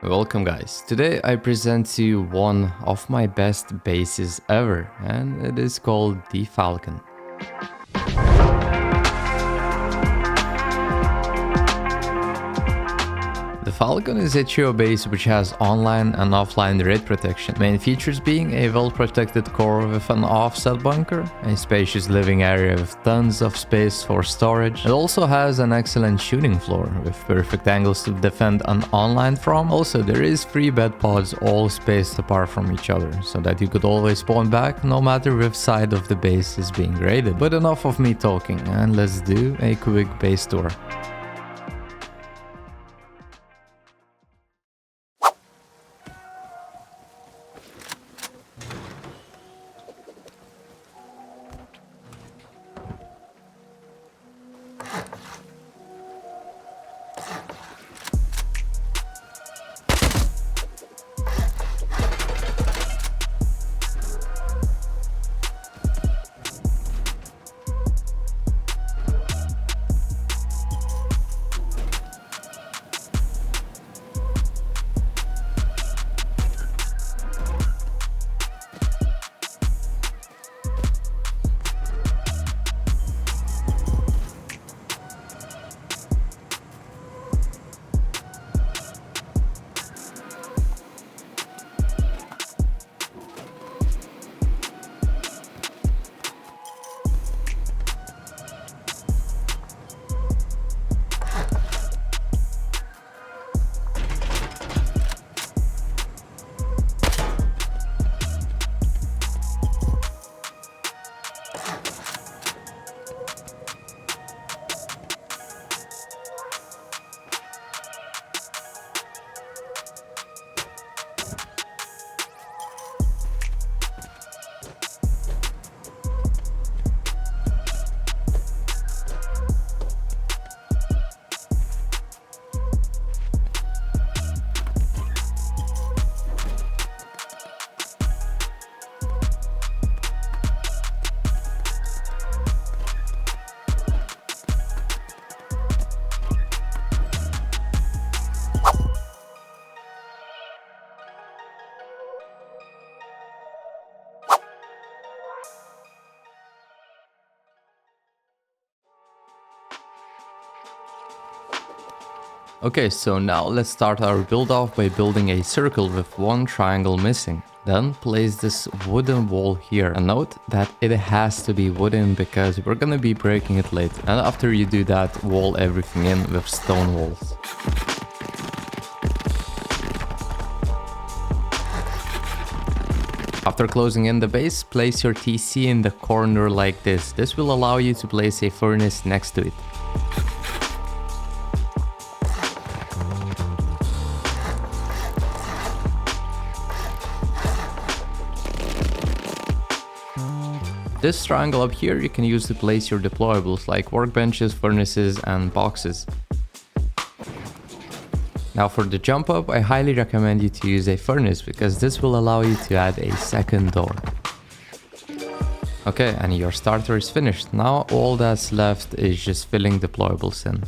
Welcome guys, today I present to you one of my best bases ever, and it is called the Falcon. The Falcon is a trio base which has online and offline raid protection, main features being a well-protected core with an offset bunker, a spacious living area with tons of space for storage. It also has an excellent shooting floor with perfect angles to defend an online from. Also, there is 3 bed pods all spaced apart from each other, so that you could always spawn back no matter which side of the base is being raided. But enough of me talking, and let's do a quick base tour. Okay, so now let's start our build off by building a circle with one triangle missing. Then place this wooden wall here, and note that it has to be wooden because we're gonna be breaking it later. And after you do that, wall everything in with stone walls. After closing in the base, place your TC in the corner like this. This will allow you to place a furnace next to it. This triangle up here you can use to place your deployables like workbenches, furnaces and boxes. Now for the jump up, I highly recommend you to use a furnace because this will allow you to add a second door. Okay, and your starter is finished. Now all that's left is just filling deployables in.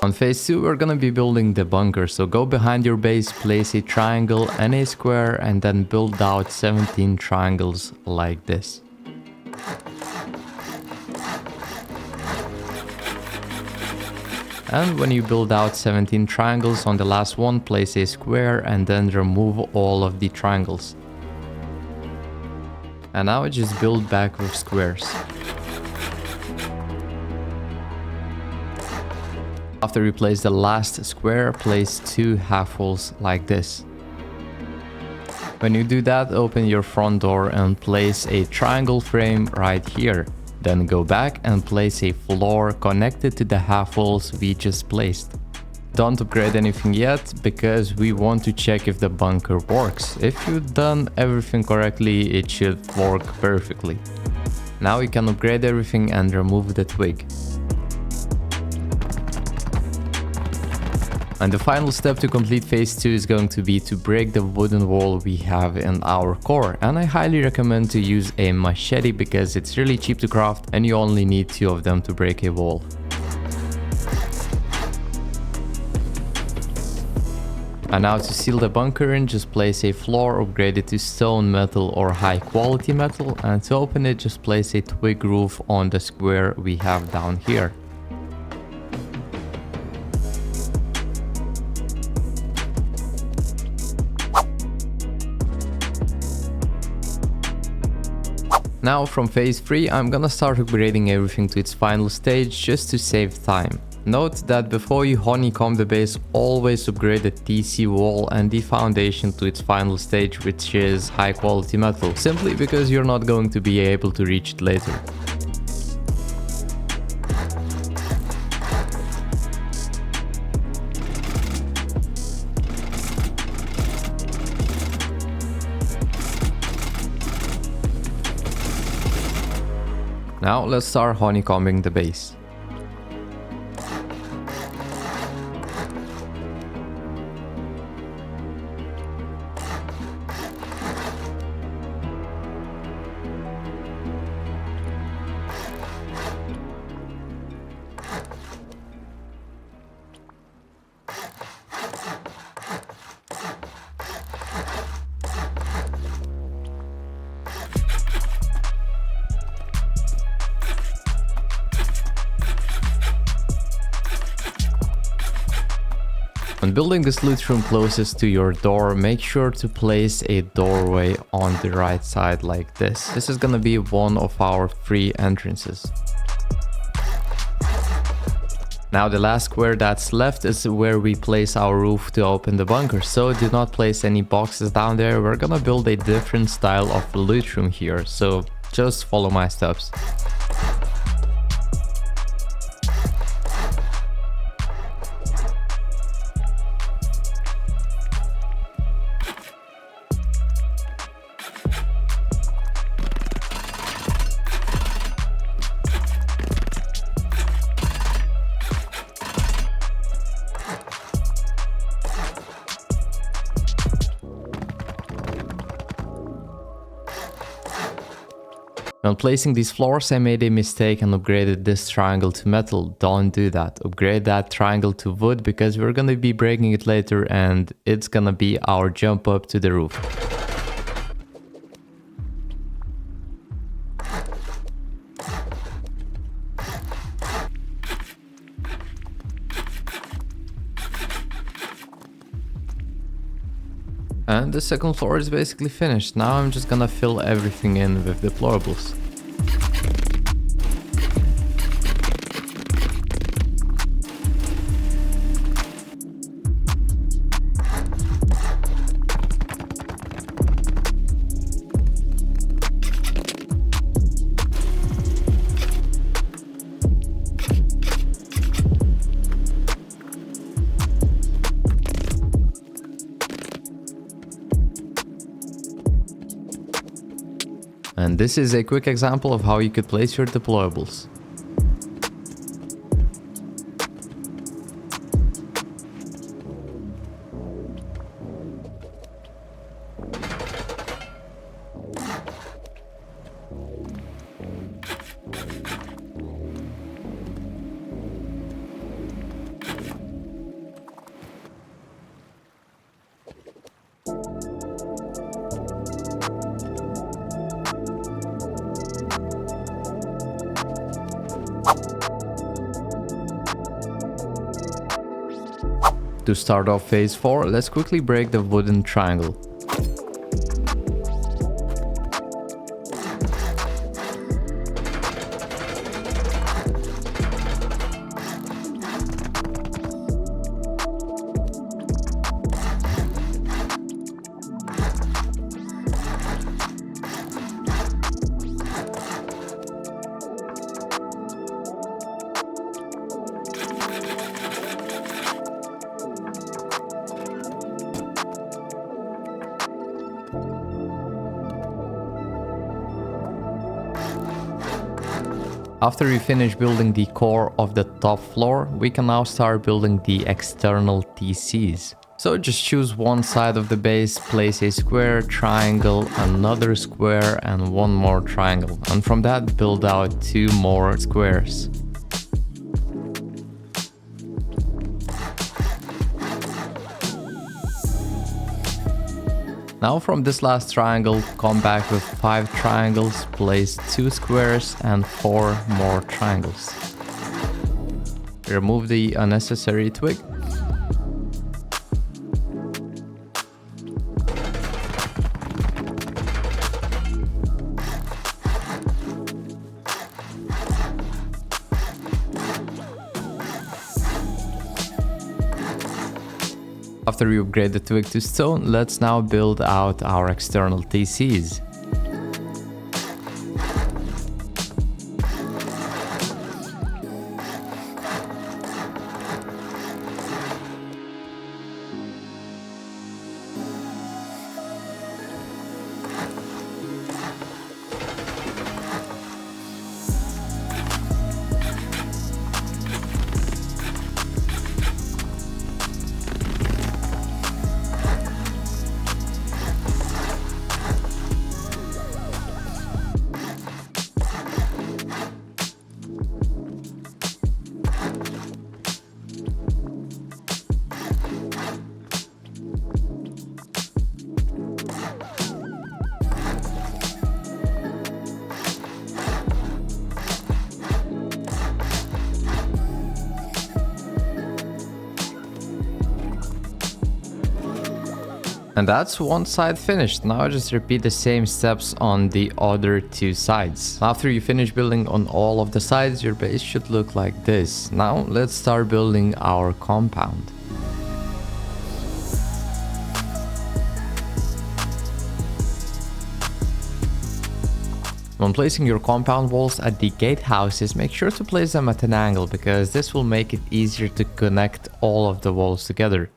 On phase 2 we're gonna be building the bunker, so go behind your base, place a triangle and a square and then build out 17 triangles like this. And when you build out 17 triangles, on the last one place a square and then remove all of the triangles. And now just build back with squares. After you place the last square, place 2 half walls like this. When you do that, open your front door and place a triangle frame right here. Then go back and place a floor connected to the half walls we just placed. Don't upgrade anything yet because we want to check if the bunker works. If you've done everything correctly, it should work perfectly. Now you can upgrade everything and remove the twig. And the final step to complete phase 2 is going to be to break the wooden wall we have in our core. And I highly recommend to use a machete because it's really cheap to craft and you only need 2 of them to break a wall. And now to seal the bunker in, just place a floor upgraded to stone, metal or high quality metal, and to open it just place a twig roof on the square we have down here. Now from phase 3 I'm gonna start upgrading everything to its final stage just to save time. Note that before you honeycomb the base, always upgrade the TC wall and the foundation to its final stage, which is high quality metal, simply because you're not going to be able to reach it later. Now let's start honeycombing the base. When building this loot room closest to your door, make sure to place a doorway on the right side like this. This is gonna be one of our 3 entrances. Now the last square that's left is where we place our roof to open the bunker, so do not place any boxes down there. We're gonna build a different style of loot room here, so just follow my steps. When placing these floors, I made a mistake and upgraded this triangle to metal. Don't do that. Upgrade that triangle to wood because we're gonna be breaking it later and it's gonna be our jump up to the roof. And the second floor is basically finished. Now I'm just gonna fill everything in with deplorables. And this is a quick example of how you could place your deplorables. To start off phase 4, let's quickly break the wooden triangle. After we finish building the core of the top floor, we can now start building the external TCs. So just choose one side of the base, place a square, triangle, another square, and one more triangle. And from that, build out 2 more squares. Now from this last triangle, come back with 5 triangles, place 2 squares and 4 more triangles. Remove the unnecessary twig. After we upgrade the twig to stone, let's now build out our external TCs. And that's one side finished. Now just repeat the same steps on the other 2 sides. After you finish building on all of the sides, your base should look like this. Now let's start building our compound. When placing your compound walls at the gatehouses, make sure to place them at an angle, because this will make it easier to connect all of the walls together.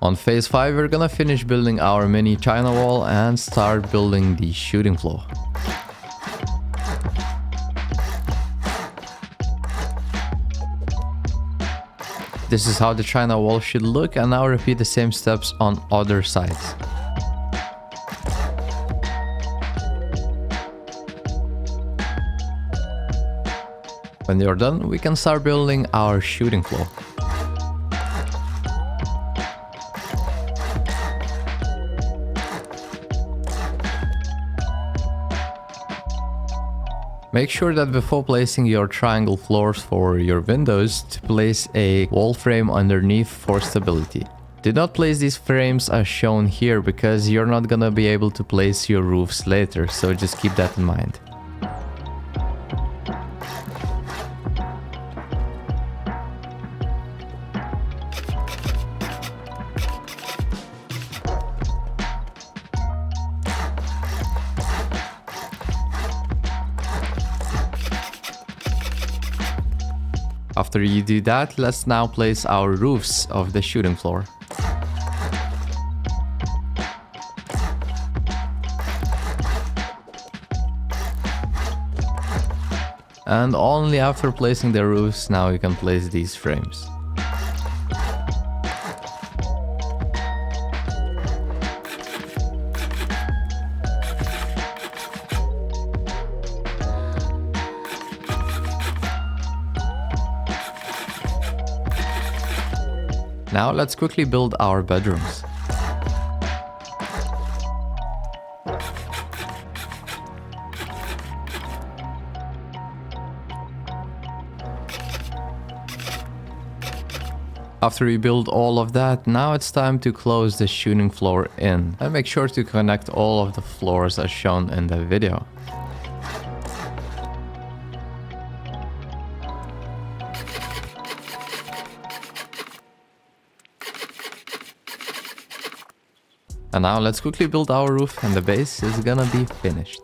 On phase 5, we're gonna finish building our mini China wall and start building the shooting floor. This is how the China wall should look, and now repeat the same steps on other sides. When you're done, we can start building our shooting floor. Make sure that before placing your triangle floors for your windows, to place a wall frame underneath for stability. Do not place these frames as shown here, because you're not gonna be able to place your roofs later, so just keep that in mind. After you do that, let's now place our roofs of the shooting floor. And only after placing the roofs, now you can place these frames. Now let's quickly build our bedrooms. After we build all of that, now it's time to close the shooting floor in. And make sure to connect all of the floors as shown in the video. And now let's quickly build our roof and the base is gonna be finished.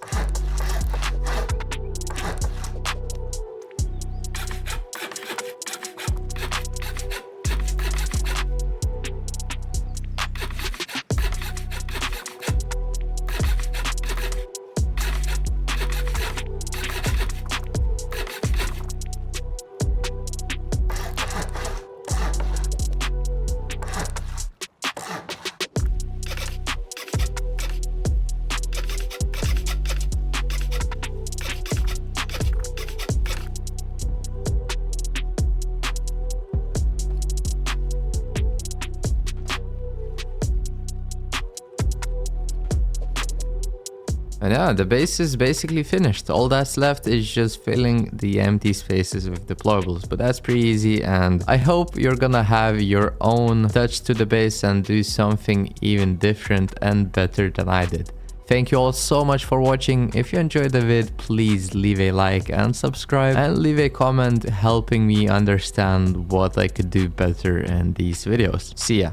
And yeah, the base is basically finished. All that's left is just filling the empty spaces with deployables, but that's pretty easy, and I hope you're gonna have your own touch to the base and do something even different and better than I did. Thank you all so much for watching. If you enjoyed the vid, please leave a like and subscribe and leave a comment helping me understand what I could do better in these videos. See ya!